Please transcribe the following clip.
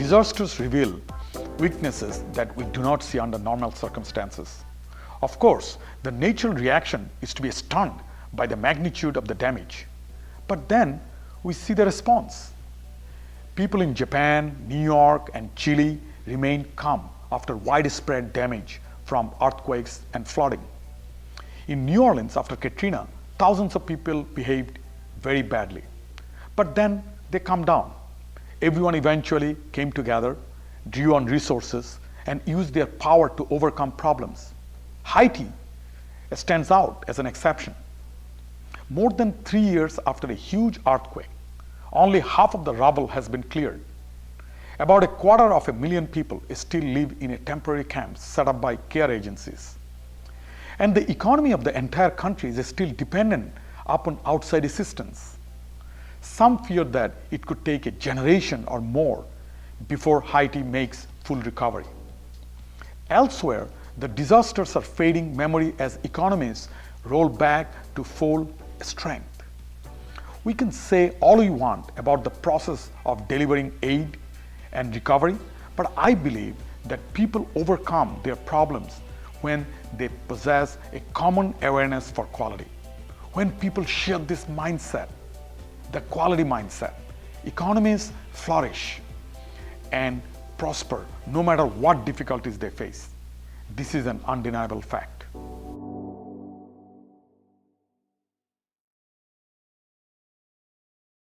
Disasters reveal weaknesses that we do not see under normal circumstances. Of course, the natural reaction is to be stunned by the magnitude of the damage. But then we see the response. People in Japan, New York, and Chile remain calm after widespread damage from earthquakes and flooding. In New Orleans, after Katrina, thousands of people behaved very badly. But then they calmed down. Everyone eventually came together, drew on resources, and used their power to overcome problems. Haiti stands out as an exception. More than 3 years after a huge earthquake, only half of the rubble has been cleared. About 250,000 people still live in a temporary camps set up by care agencies. And the economy of the entire country is still dependent upon outside assistance. Some fear that it could take a generation or more before Haiti makes full recovery. Elsewhere, the disasters are fading memory as economies roll back to full strength. We can say all we want about the process of delivering aid and recovery, but I believe that people overcome their problems when they possess a common awareness for quality. When people share this mindset, the quality mindset, economies flourish and prosper no matter what difficulties they face. This is an undeniable fact.